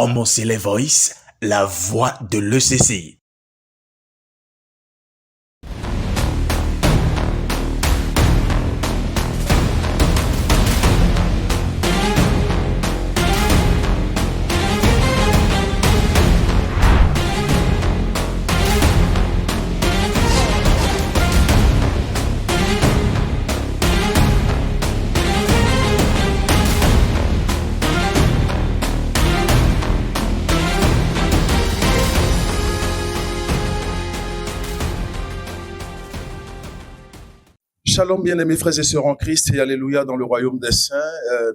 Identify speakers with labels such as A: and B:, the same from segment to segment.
A: Homocélé Voice, la voix de l'ECCI.
B: Shalom, bien-aimés frères et sœurs en Christ et alléluia dans le royaume des saints.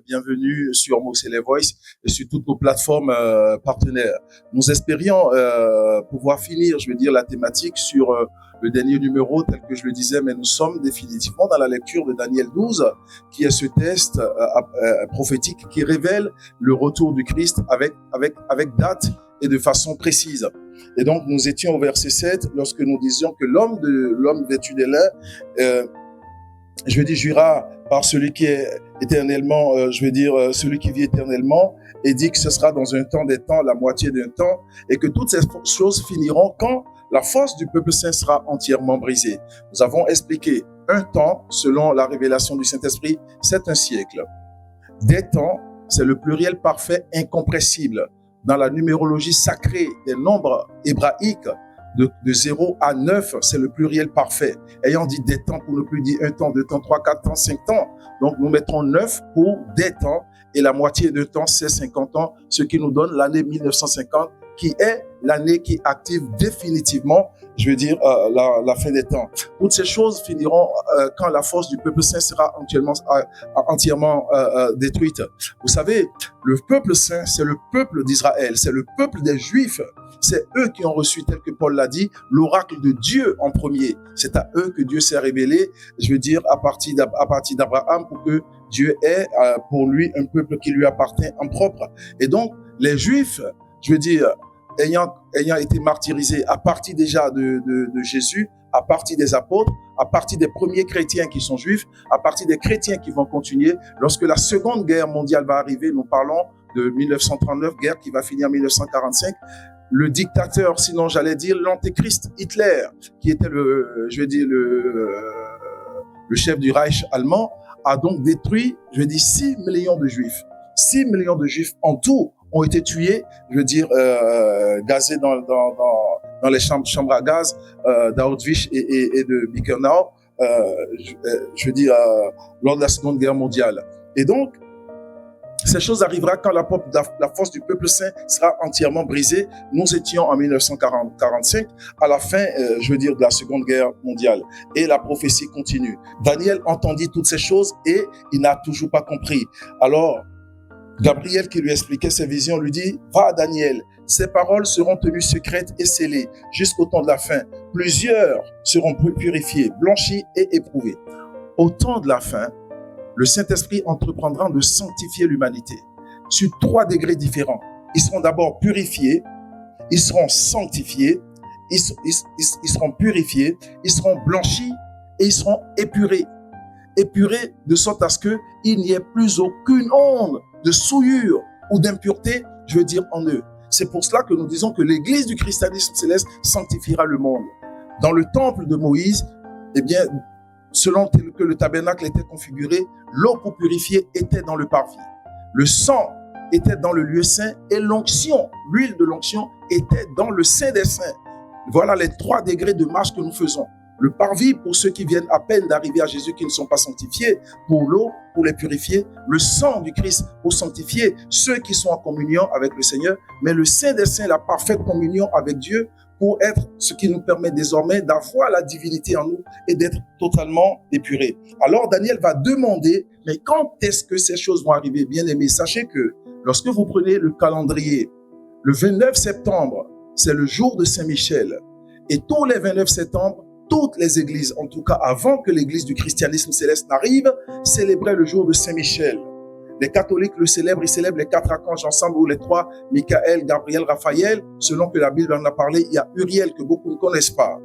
B: Bienvenue sur Homocélé Voice et sur toutes nos plateformes partenaires. Nous espérions pouvoir finir, la thématique sur le dernier numéro tel que je le disais, mais nous sommes définitivement dans la lecture de Daniel 12, qui est ce texte prophétique qui révèle le retour du Christ avec date et de façon précise. Et donc, nous étions au verset 7 lorsque nous disions que l'homme vêtu de lin, jura par celui qui est éternellement, celui qui vit éternellement, et dit que ce sera dans un temps des temps, la moitié d'un temps, et que toutes ces choses finiront quand la force du peuple saint sera entièrement brisée. Nous avons expliqué un temps, selon la révélation du Saint-Esprit, c'est un siècle. Des temps, c'est le pluriel parfait incompressible. Dans la numérologie sacrée des nombres hébraïques, de 0 à 9, c'est le pluriel parfait. Ayant dit des temps pour ne plus dire un temps, deux temps, 3, 4 temps, 5 temps. Donc, nous mettrons 9 pour des temps et la moitié de temps, c'est 50 ans, ce qui nous donne l'année 1950, qui est l'année qui active définitivement, la fin des temps. Toutes ces choses finiront quand la force du peuple saint sera entièrement détruite. Vous savez, le peuple saint, c'est le peuple d'Israël, c'est le peuple des Juifs. C'est eux qui ont reçu, tel que Paul l'a dit, l'oracle de Dieu en premier. C'est à eux que Dieu s'est révélé, à partir d'Abraham, pour que Dieu ait pour lui un peuple qui lui appartient en propre. Et donc, les Juifs, ayant été martyrisés à partir déjà de Jésus, à partir des apôtres, à partir des premiers chrétiens qui sont juifs, à partir des chrétiens qui vont continuer. Lorsque la Seconde Guerre mondiale va arriver, nous parlons de 1939, guerre qui va finir en 1945, le dictateur, sinon j'allais dire l'antéchrist Hitler, qui était le chef du Reich allemand, a donc détruit, 6 millions de juifs. 6 millions de juifs en tout ont été tués, gazés dans les chambres à gaz d'Auschwitz et de Birkenau, lors de la Seconde Guerre mondiale. Et donc, ces choses arrivera quand la force du peuple saint sera entièrement brisée. Nous étions en 1945, à la fin, de la Seconde Guerre mondiale. Et la prophétie continue. Daniel entendit toutes ces choses et il n'a toujours pas compris. Alors, Gabriel, qui lui expliquait ses visions, lui dit « Va, Daniel, ces paroles seront tenues secrètes et scellées jusqu'au temps de la fin. Plusieurs seront purifiés, blanchis et éprouvés. Au temps de la fin, le Saint-Esprit entreprendra de sanctifier l'humanité sur 3 degrés différents. Ils seront d'abord purifiés, ils seront sanctifiés, ils seront purifiés, ils seront blanchis et ils seront épurés. Épurés de sorte à ce qu'il n'y ait plus aucune onde de souillure ou d'impureté, en eux. C'est pour cela que nous disons que l'Église du christianisme céleste sanctifiera le monde. Dans le temple de Moïse, selon tel que le tabernacle était configuré, l'eau pour purifier était dans le parvis. Le sang était dans le lieu saint et l'onction, l'huile de l'onction, était dans le saint des saints. Voilà les 3 degrés de marche que nous faisons. Le parvis pour ceux qui viennent à peine d'arriver à Jésus, qui ne sont pas sanctifiés, pour l'eau, pour les purifier, le sang du Christ pour sanctifier ceux qui sont en communion avec le Seigneur, mais le saint des saints, la parfaite communion avec Dieu, pour être ce qui nous permet désormais d'avoir la divinité en nous et d'être totalement épurés. Alors Daniel va demander, mais quand est-ce que ces choses vont arriver? Bien aimés, sachez que lorsque vous prenez le calendrier, le 29 septembre, c'est le jour de Saint-Michel. Et tous les 29 septembre, toutes les églises, en tout cas avant que l'église du christianisme céleste n'arrive, célébraient le jour de Saint-Michel. Les catholiques le célèbrent, ils célèbrent les 4 archanges ensemble, ou les 3, Michael, Gabriel, Raphaël. Selon que la Bible en a parlé, il y a Uriel que beaucoup ne connaissent pas.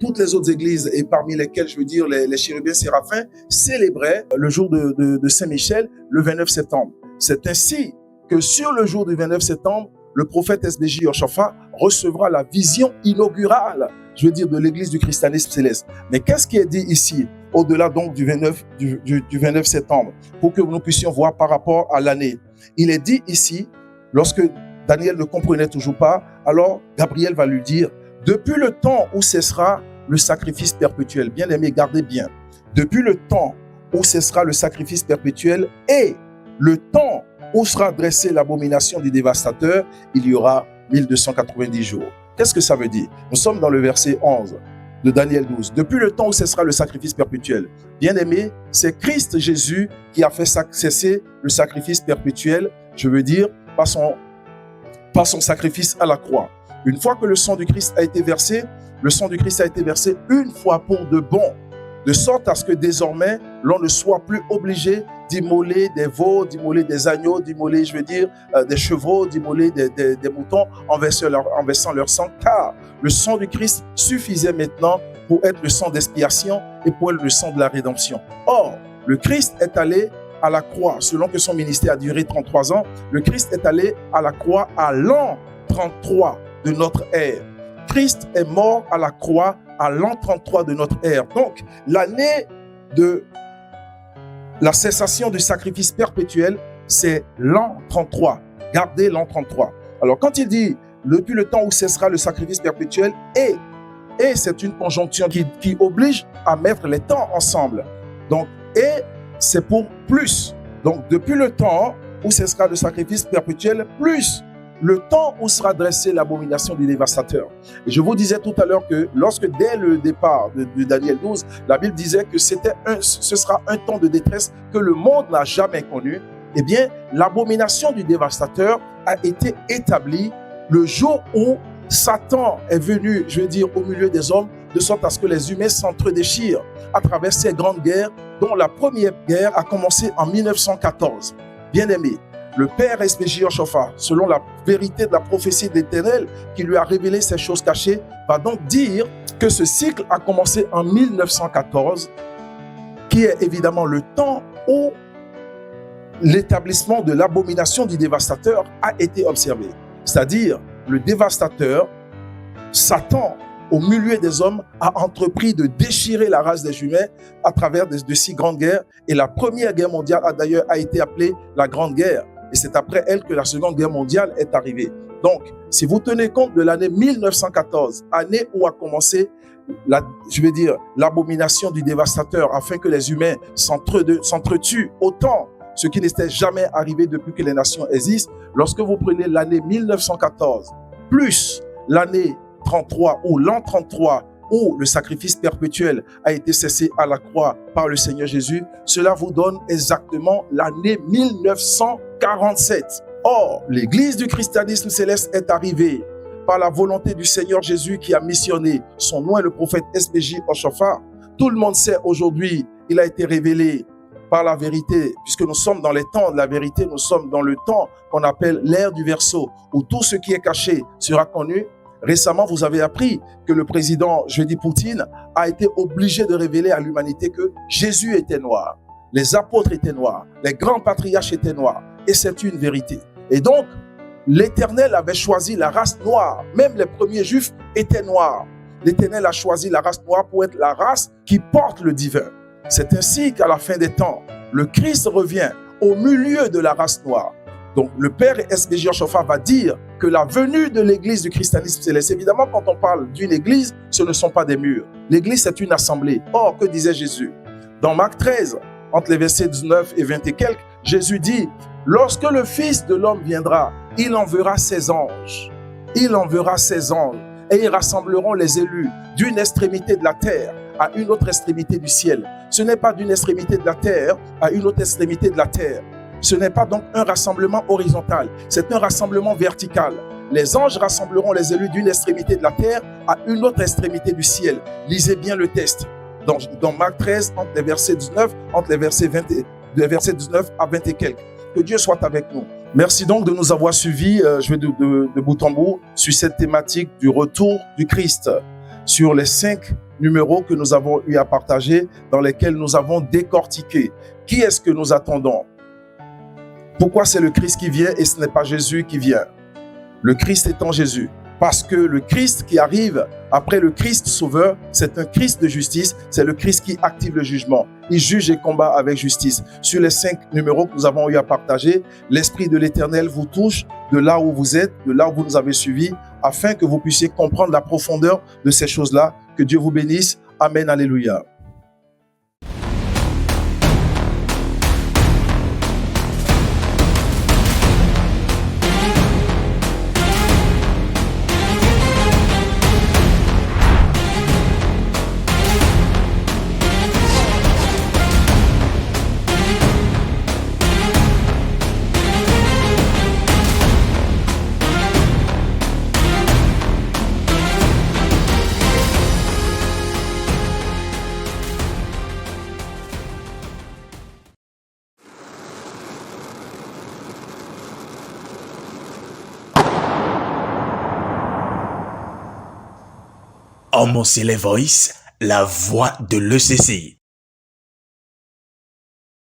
B: Toutes les autres églises, et parmi lesquelles, les chérubins séraphins, célébraient le jour de Saint-Michel, le 29 septembre. C'est ainsi que sur le jour du 29 septembre, le prophète SBJ Yoshaphat recevra la vision inaugurale, je veux dire, de l'église du christianisme céleste. Mais qu'est-ce qui est dit ici, au-delà donc du 29 septembre, pour que nous puissions voir par rapport à l'année? Il est dit ici, lorsque Daniel ne comprenait toujours pas, alors Gabriel va lui dire, depuis le temps où cessera le sacrifice perpétuel, bien aimé, gardez bien, depuis le temps où cessera le sacrifice perpétuel et le temps où sera dressée l'abomination du dévastateur, il y aura 1290 jours. Qu'est-ce que ça veut dire? Nous sommes dans le verset 11 de Daniel 12. Depuis le temps où cessera le sacrifice perpétuel. Bien aimé, c'est Christ Jésus qui a fait cesser le sacrifice perpétuel, je veux dire, par son sacrifice à la croix. Une fois que le sang du Christ a été versé, le sang du Christ a été versé une fois pour de bon, de sorte à ce que désormais, l'on ne soit plus obligé d'immoler des veaux, d'immoler des agneaux, d'immoler, je veux dire, des chevreaux, d'immoler des moutons en versant leur sang, car le sang du Christ suffisait maintenant pour être le sang d'expiation et pour être le sang de la rédemption. Or, le Christ est allé à la croix, selon que son ministère a duré 33 ans, le Christ est allé à la croix à l'an 33 de notre ère. Christ est mort à la croix à l'an 33 de notre ère. Donc, l'année de la cessation du sacrifice perpétuel, c'est l'an 33. Gardez l'an 33. Alors, quand il dit, depuis le temps où cessera le sacrifice perpétuel, et c'est une conjonction qui oblige à mettre les temps ensemble. Donc, et c'est pour plus. Donc, depuis le temps où cessera le sacrifice perpétuel, plus le temps où sera dressée l'abomination du dévastateur. Et je vous disais tout à l'heure que lorsque, dès le départ de Daniel 12, la Bible disait que ce sera un temps de détresse que le monde n'a jamais connu, eh bien, l'abomination du dévastateur a été établie le jour où Satan est venu, je veux dire, au milieu des hommes, de sorte à ce que les humains s'entre-déchirent à travers ces grandes guerres, dont la première guerre a commencé en 1914. Bien-aimé, le père SBJ Yoshaphat, selon la vérité de la prophétie de l'Éternel qui lui a révélé ces choses cachées, va donc dire que ce cycle a commencé en 1914, qui est évidemment le temps où l'établissement de l'abomination du dévastateur a été observé. C'est-à-dire, le dévastateur, Satan, au milieu des hommes, a entrepris de déchirer la race des humains à travers de 6 grandes guerres. Et la première guerre mondiale a d'ailleurs été appelée la Grande Guerre. Et c'est après elle que la Seconde Guerre mondiale est arrivée. Donc, si vous tenez compte de l'année 1914, année où a commencé, l'abomination du dévastateur, afin que les humains s'entretuent autant, ce qui n'était jamais arrivé depuis que les nations existent, lorsque vous prenez l'année 1914, plus l'année 33 ou l'an 33, où le sacrifice perpétuel a été cessé à la croix par le Seigneur Jésus, cela vous donne exactement l'année 1947. Or, l'église du christianisme céleste est arrivée par la volonté du Seigneur Jésus qui a missionné. Son nom est le prophète SBJ Yoshaphat. Tout le monde sait aujourd'hui, il a été révélé par la vérité, puisque nous sommes dans les temps de la vérité, nous sommes dans le temps qu'on appelle l'ère du verseau, où tout ce qui est caché sera connu. Récemment, vous avez appris que le président, Poutine, a été obligé de révéler à l'humanité que Jésus était noir, les apôtres étaient noirs, les grands patriarches étaient noirs. Et c'est une vérité. Et donc, l'Éternel avait choisi la race noire. Même les premiers Juifs étaient noirs. L'Éternel a choisi la race noire pour être la race qui porte le divin. C'est ainsi qu'à la fin des temps, le Christ revient au milieu de la race noire. Donc, le père SBJ Yoshaphat va dire que la venue de l'église du christianisme céleste, évidemment, quand on parle d'une église, ce ne sont pas des murs. L'église, c'est une assemblée. Or, que disait Jésus? Dans Marc 13, entre les versets 19 et 20 et quelques, Jésus dit, « Lorsque le Fils de l'homme viendra, il enverra ses anges. Il enverra ses anges et ils rassembleront les élus d'une extrémité de la terre à une autre extrémité du ciel. » Ce n'est pas d'une extrémité de la terre à une autre extrémité de la terre. Ce n'est pas donc un rassemblement horizontal, c'est un rassemblement vertical. Les anges rassembleront les élus d'une extrémité de la terre à une autre extrémité du ciel. Lisez bien le texte. Dans Marc 13, entre les versets 19, entre les versets 19 à 20 et quelques. Que Dieu soit avec nous. Merci donc de nous avoir suivis, de bout en bout, sur cette thématique du retour du Christ, sur les 5 numéros que nous avons eu à partager, dans lesquels nous avons décortiqué. Qui est-ce que nous attendons? Pourquoi c'est le Christ qui vient et ce n'est pas Jésus qui vient? Le Christ étant Jésus. Parce que le Christ qui arrive après le Christ sauveur, c'est un Christ de justice, c'est le Christ qui active le jugement. Il juge et combat avec justice. Sur les 5 numéros que nous avons eu à partager, l'Esprit de l'Éternel vous touche de là où vous êtes, de là où vous nous avez suivis, afin que vous puissiez comprendre la profondeur de ces choses-là. Que Dieu vous bénisse. Amen, alléluia.
A: Homo Voice, la voix de l'ECCI.